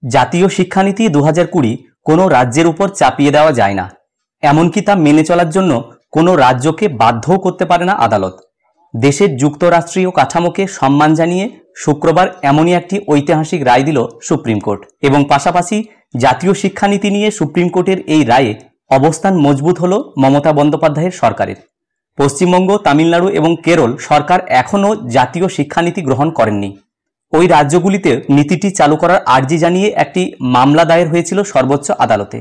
জাতীয় শিক্ষানীতি 2020 কোনো রাজ্যের উপর চাপিয়ে দেওয়া যায় না, এমনকি তা মেনে চলার জন্য কোনো রাজ্যকে বাধ্যও করতে পারে না আদালত। দেশের যুক্তরাষ্ট্রীয় কাঠামোকে সম্মান জানিয়ে শুক্রবার এমনই একটি ঐতিহাসিক রায় দিল সুপ্রিম কোর্ট এবং পাশাপাশি জাতীয় শিক্ষানীতি নিয়ে সুপ্রিম কোর্টের এই রায়ে অবস্থান মজবুত হল মমতা বন্দ্যোপাধ্যায়ের সরকারের। পশ্চিমবঙ্গ, তামিলনাড়ু এবং কেরল সরকার এখনও জাতীয় শিক্ষানীতি গ্রহণ করেননি। ওই রাজ্যগুলিতে নীতিটি চালু করার আর্জি জানিয়ে একটি মামলা দায়ের হয়েছিল সর্বোচ্চ আদালতে।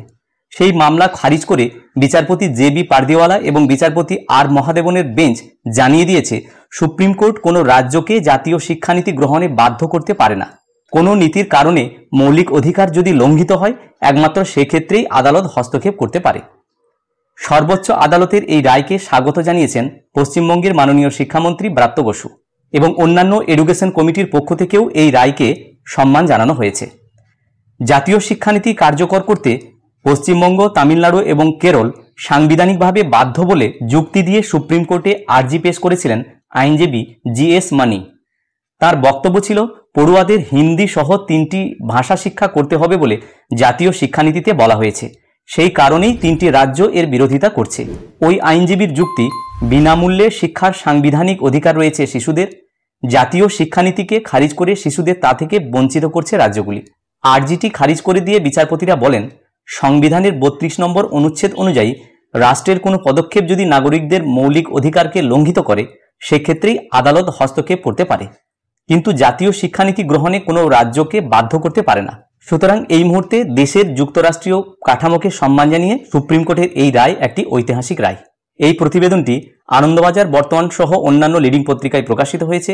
সেই মামলা খারিজ করে বিচারপতি জে.বি. পারদিওয়ালা এবং বিচারপতি আর মহাদেবনের বেঞ্চ জানিয়ে দিয়েছে, সুপ্রিম কোর্ট কোনো রাজ্যকে জাতীয় শিক্ষানীতি গ্রহণে বাধ্য করতে পারে না। কোনো নীতির কারণে মৌলিক অধিকার যদি লঙ্ঘিত হয়, একমাত্র সেক্ষেত্রেই আদালত হস্তক্ষেপ করতে পারে। সর্বোচ্চ আদালতের এই রায়কে স্বাগত জানিয়েছেন পশ্চিমবঙ্গের মাননীয় শিক্ষামন্ত্রী ব্রাত্য বসু এবং অন্যান্য এডুকেশন কমিটির পক্ষ থেকেও এই রায়কে সম্মান জানানো হয়েছে। জাতীয় শিক্ষানীতি কার্যকর করতে পশ্চিমবঙ্গ, তামিলনাড়ু এবং কেরল সাংবিধানিকভাবে বাধ্য বলে যুক্তি দিয়ে সুপ্রিম কোর্টে আর্জি পেশ করেছিলেন আইনজীবী জি.এস. মানি। তার বক্তব্য ছিল, পড়ুয়াদের হিন্দি সহ 3টি ভাষা শিক্ষা করতে হবে বলে জাতীয় শিক্ষানীতিতে বলা হয়েছে। সেই কারণেই 3টি রাজ্য এর বিরোধিতা করছে। ওই আইনজীবীর যুক্তি, বিনামূল্যে শিক্ষার সাংবিধানিক অধিকার রয়েছে শিশুদের। জাতীয় শিক্ষানীতিকে খারিজ করে শিশুদের তা থেকে বঞ্চিত করছে রাজ্যগুলি। আর্জিটি খারিজ করে দিয়ে বিচারপতিরা বলেন, সংবিধানের 32 নম্বর অনুচ্ছেদ অনুযায়ী রাষ্ট্রের কোনো পদক্ষেপ যদি নাগরিকদের মৌলিক অধিকারকে লঙ্ঘিত করে, সেক্ষেত্রেই আদালত হস্তক্ষেপ করতে পারে, কিন্তু জাতীয় শিক্ষানীতি গ্রহণে কোনো রাজ্যকে বাধ্য করতে পারে না। সুতরাং এই মুহূর্তে দেশের যুক্তরাষ্ট্রীয় কাঠামোকে সম্মান জানিয়ে সুপ্রিম কোর্টের এই রায় একটি ঐতিহাসিক রায়। এই প্রতিবেদনটি আনন্দবাজার, বর্তমান সহ অন্যান্য লিডিং পত্রিকায় প্রকাশিত হয়েছে।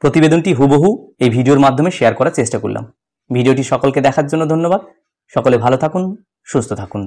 প্রতিবেদনটি হুবহু এই ভিডিওর মাধ্যমে শেয়ার করার চেষ্টা করলাম। ভিডিওটি সকলকে দেখার জন্য ধন্যবাদ। সকলে ভালো থাকুন, সুস্থ থাকুন।